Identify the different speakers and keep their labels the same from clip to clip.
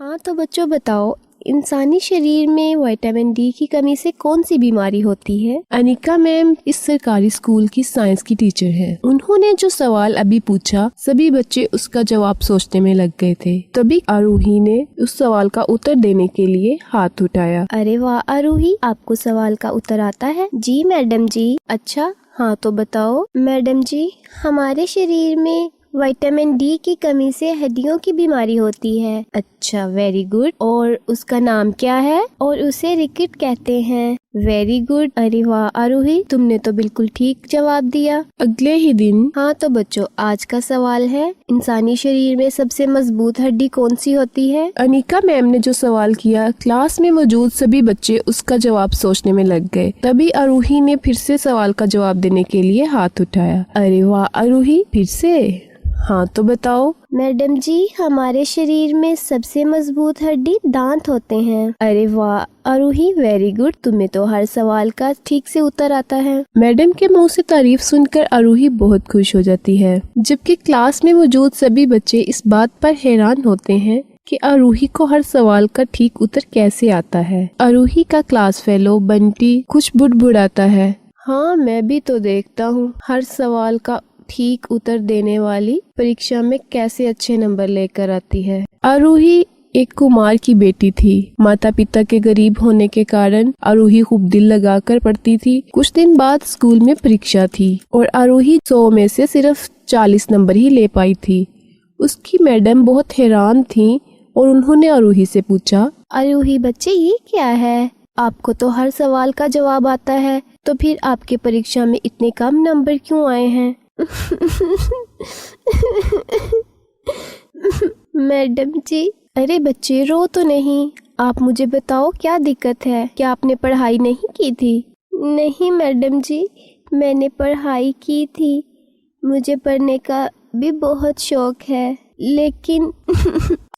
Speaker 1: हाँ तो बच्चों बताओ, इंसानी शरीर में विटामिन डी की कमी से कौन सी बीमारी होती है?
Speaker 2: अनिका मैम इस सरकारी स्कूल की साइंस की टीचर है। उन्होंने जो सवाल अभी पूछा सभी बच्चे उसका जवाब सोचने में लग गए थे। तभी आरूही ने उस सवाल का उत्तर देने के लिए हाथ उठाया।
Speaker 1: अरे वाह आरूही, आपको सवाल का उत्तर आता है? जी मैडम जी। अच्छा हाँ तो बताओ मैडम जी, हमारे शरीर में विटामिन डी की कमी से हड्डियों की बीमारी होती है। अच्छा वेरी गुड। और उसका नाम क्या है? और उसे रिकेट कहते हैं। Very good. अरे वाह आरूही, तुमने तो बिल्कुल ठीक जवाब दिया।
Speaker 2: अगले ही दिन
Speaker 1: हाँ तो बच्चों, आज का सवाल है, इंसानी शरीर में सबसे मजबूत हड्डी कौन सी होती है?
Speaker 2: अनिका मैम ने जो सवाल किया, क्लास में मौजूद सभी बच्चे उसका जवाब सोचने में लग गए। तभी आरूही ने फिर से सवाल का जवाब देने के लिए हाथ उठाया। अरे वाह आरूही, फिर से हाँ तो बताओ।
Speaker 1: मैडम जी, हमारे शरीर में सबसे मजबूत हड्डी दांत होते हैं। अरे वाह आरूही, वेरी गुड, तुम्हें तो हर सवाल का ठीक से उत्तर आता है।
Speaker 2: मैडम के मुंह से तारीफ सुनकर आरूही बहुत खुश हो जाती है, जबकि क्लास में मौजूद सभी बच्चे इस बात पर हैरान होते हैं कि आरूही को हर सवाल का ठीक उत्तर कैसे आता है। आरूही का क्लास फेलो बंटी कुछ बुड़बुड़ाता है। हाँ मैं भी तो देखता हूँ हर सवाल का ठीक उत्तर देने वाली परीक्षा में कैसे अच्छे नंबर लेकर आती है। आरूही एक कुमार की बेटी थी। माता पिता के गरीब होने के कारण आरूही खूब दिल लगाकर पढ़ती थी। कुछ दिन बाद स्कूल में परीक्षा थी और आरूही 100 में से सिर्फ 40 नंबर ही ले पाई थी। उसकी मैडम बहुत हैरान थी और उन्होंने आरूही से पूछा,
Speaker 1: आरूही बच्चे ये क्या है? आपको तो हर सवाल का जवाब आता है, तो फिर आपके परीक्षा में इतने कम नंबर क्यों आए हैं? मैडम जी। अरे बच्चे रो तो नहीं, आप मुझे बताओ क्या दिक्कत है? क्या आपने पढ़ाई नहीं की थी? नहीं मैडम जी, मैंने पढ़ाई की थी, मुझे पढ़ने का भी बहुत शौक है, लेकिन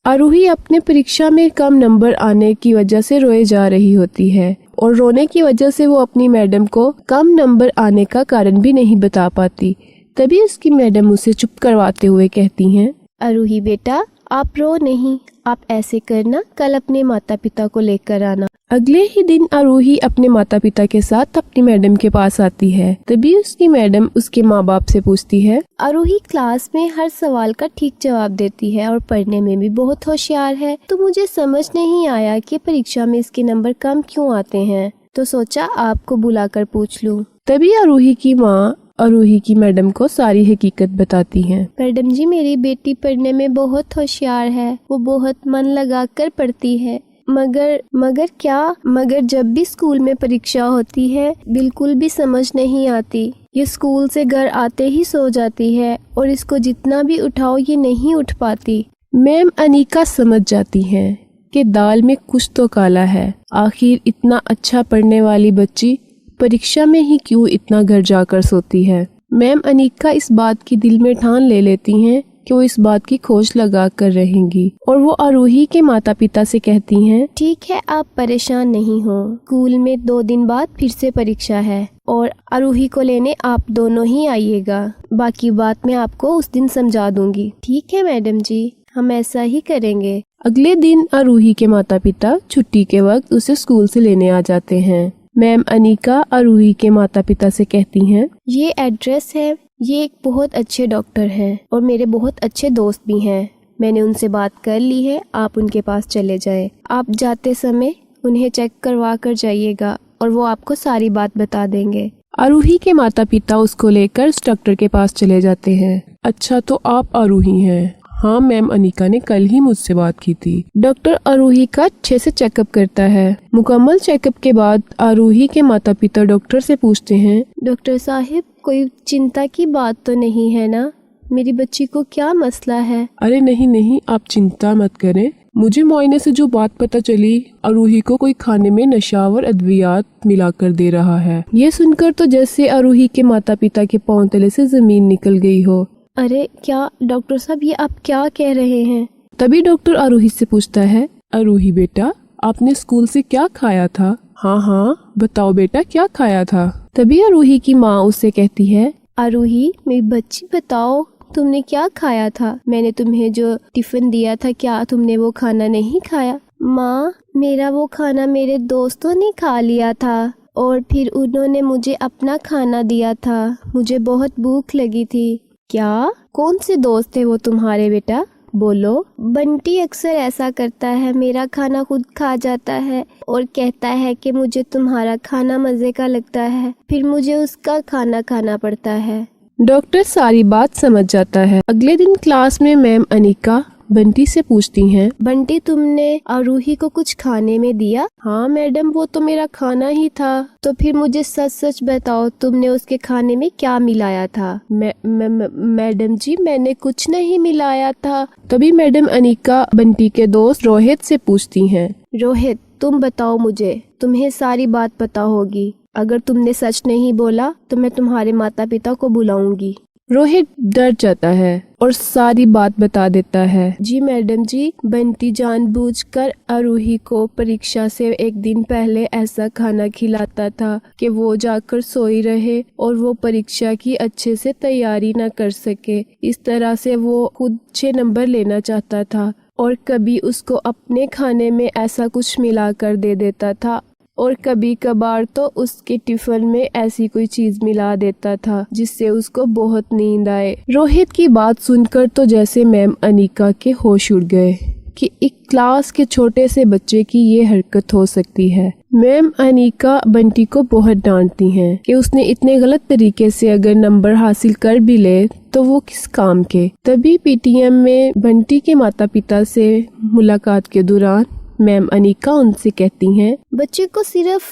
Speaker 2: आरूही अपने परीक्षा में कम नंबर आने की वजह से रोए जा रही होती है और रोने की वजह से वो अपनी मैडम को कम नंबर आने का कारण भी नहीं बता पाती। तभी उसकी मैडम उसे चुप करवाते हुए कहती हैं,
Speaker 1: आरूही बेटा आप रो नहीं, आप ऐसे करना, कल अपने माता पिता को लेकर आना।
Speaker 2: अगले ही दिन आरूही अपने माता पिता के साथ अपनी मैडम के पास आती है। तभी उसकी मैडम उसके माँ बाप से पूछती है,
Speaker 1: आरूही क्लास में हर सवाल का ठीक जवाब देती है और पढ़ने में भी बहुत होशियार है, तो मुझे समझ नहीं आया कि परीक्षा में इसके नंबर कम क्यों आते हैं, तो सोचा आपको बुलाकर पूछ लूं।
Speaker 2: तभी आरूही की माँ आरूही की मैडम को सारी हकीकत बताती हैं।
Speaker 1: मैडम जी, मेरी बेटी पढ़ने में बहुत होशियार है, वो बहुत मन लगाकर पढ़ती है, मगर जब भी स्कूल में परीक्षा होती है बिल्कुल भी समझ नहीं आती। ये स्कूल से घर आते ही सो जाती है और इसको जितना भी उठाओ ये नहीं उठ पाती।
Speaker 2: मैम अनिका समझ जाती हैं कि दाल में कुछ तो काला है। आखिर इतना अच्छा पढ़ने वाली बच्ची परीक्षा में ही क्यों इतना घर जाकर सोती है। मैम अनिका इस बात की दिल में ठान ले लेती हैं कि वो इस बात की खोज लगा कर रहेंगी और वो आरूही के माता पिता से कहती हैं,
Speaker 1: ठीक है आप परेशान नहीं हो, स्कूल में 2 दिन बाद फिर से परीक्षा है और आरूही को लेने आप दोनों ही आइएगा। बाकी बात मैं आपको उस दिन समझा दूंगी। ठीक है मैडम जी, हम ऐसा ही करेंगे।
Speaker 2: अगले दिन आरूही के माता पिता छुट्टी के वक्त उसे स्कूल से लेने आ जाते हैं। मैम अनिका आरूही के माता पिता से कहती हैं,
Speaker 1: ये एड्रेस है, ये एक बहुत अच्छे डॉक्टर हैं और मेरे बहुत अच्छे दोस्त भी हैं, मैंने उनसे बात कर ली है, आप उनके पास चले जाएं। आप जाते समय उन्हें चेक करवा कर जाइएगा और वो आपको सारी बात बता देंगे।
Speaker 2: आरूही के माता पिता उसको लेकर उस डॉक्टर के पास चले जाते हैं। अच्छा तो आप आरूही हैं? हाँ मैम, अनिका ने कल ही मुझसे बात की थी। डॉक्टर आरूही का अच्छे से चेकअप करता है। मुकम्मल चेकअप के बाद आरूही के माता पिता डॉक्टर से पूछते हैं,
Speaker 1: डॉक्टर साहिब कोई चिंता की बात तो नहीं है ना? मेरी बच्ची को क्या मसला है?
Speaker 2: अरे नहीं, आप चिंता मत करें। मुझे मुआयने से जो बात पता चली, आरूही को कोई खाने में नशावर अद्वियात मिलाकर दे रहा है। ये सुनकर तो जैसे आरूही के माता पिता के पांव तले से जमीन निकल गई हो।
Speaker 1: अरे क्या डॉक्टर साहब, ये आप क्या कह रहे हैं?
Speaker 2: तभी डॉक्टर आरूही से पूछता है, आरूही बेटा आपने स्कूल से क्या खाया था? हाँ बताओ बेटा क्या खाया था? तभी आरूही की माँ उससे कहती है,
Speaker 1: आरूही मेरी बच्ची बताओ तुमने क्या खाया था? मैंने तुम्हें जो टिफिन दिया था, क्या तुमने वो खाना नहीं खाया? माँ, मेरा वो खाना मेरे दोस्तों ने खा लिया था और फिर उन्होंने मुझे अपना खाना दिया था। मुझे बहुत भूख लगी थी। क्या? कौन से दोस्त थे वो तुम्हारे बेटा? बोलो। बंटी अक्सर ऐसा करता है, मेरा खाना खुद खा जाता है और कहता है कि मुझे तुम्हारा खाना मजे का लगता है, फिर मुझे उसका खाना खाना पड़ता है।
Speaker 2: डॉक्टर सारी बात समझ जाता है। अगले दिन क्लास में मैम अनिका बंटी से पूछती हैं,
Speaker 1: बंटी, तुमने आरूही को कुछ खाने में दिया?
Speaker 2: हाँ मैडम, वो तो मेरा खाना ही था।
Speaker 1: तो फिर मुझे सच सच बताओ, तुमने उसके खाने में क्या मिलाया था?
Speaker 2: मैडम जी, मैंने कुछ नहीं मिलाया था। तभी मैडम अनिका बंटी के दोस्त रोहित से पूछती हैं,
Speaker 1: रोहित, तुम बताओ मुझे, तुम्हें सारी बात पता होगी। अगर तुमने सच नहीं बोला तो मैं तुम्हारे माता पिता को बुलाऊंगी।
Speaker 2: रोहित डर जाता है और सारी बात बता देता है।
Speaker 1: जी मैडम जी, बंटी जानबूझकर आरूही को परीक्षा से एक दिन पहले ऐसा खाना खिलाता था कि वो जाकर सोई रहे और वो परीक्षा की अच्छे से तैयारी न कर सके। इस तरह से वो खुद 6 नंबर लेना चाहता था और कभी उसको अपने खाने में ऐसा कुछ मिला कर दे देता था और कभी कभार तो उसके टिफिन में ऐसी कोई चीज मिला देता था जिससे उसको बहुत नींद आए। रोहित की बात सुनकर तो जैसे मैम अनिका के होश उड़ गए कि एक क्लास के छोटे से बच्चे की ये हरकत हो सकती है। मैम अनिका बंटी को बहुत डांटती हैं कि उसने इतने गलत तरीके से अगर नंबर हासिल कर भी ले तो वो किस काम के। तभी पीटीएम में बंटी के माता पिता से मुलाकात के दौरान मैम अनिका उनसे कहती हैं, बच्चे को सिर्फ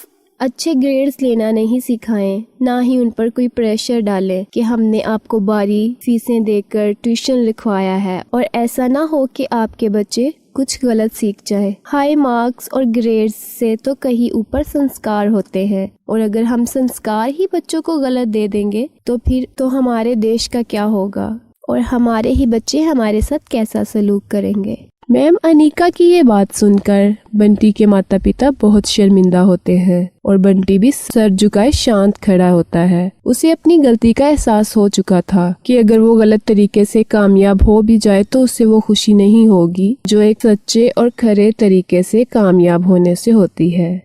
Speaker 1: अच्छे ग्रेड्स लेना नहीं सिखाएं, ना ही उन पर कोई प्रेशर डालें कि हमने आपको बारी फीसें देकर ट्यूशन लिखवाया है और ऐसा ना हो कि आपके बच्चे कुछ गलत सीख जाए। हाई मार्क्स और ग्रेड्स से तो कहीं ऊपर संस्कार होते हैं और अगर हम संस्कार ही बच्चों को गलत दे देंगे तो फिर तो हमारे देश का क्या होगा और हमारे ही बच्चे हमारे साथ कैसा सलूक करेंगे।
Speaker 2: मैम अनिका की ये बात सुनकर बंटी के माता पिता बहुत शर्मिंदा होते हैं और बंटी भी सर झुकाए शांत खड़ा होता है। उसे अपनी गलती का एहसास हो चुका था कि अगर वो गलत तरीके से कामयाब हो भी जाए तो उससे वो खुशी नहीं होगी जो एक सच्चे और खरे तरीके से कामयाब होने से होती है।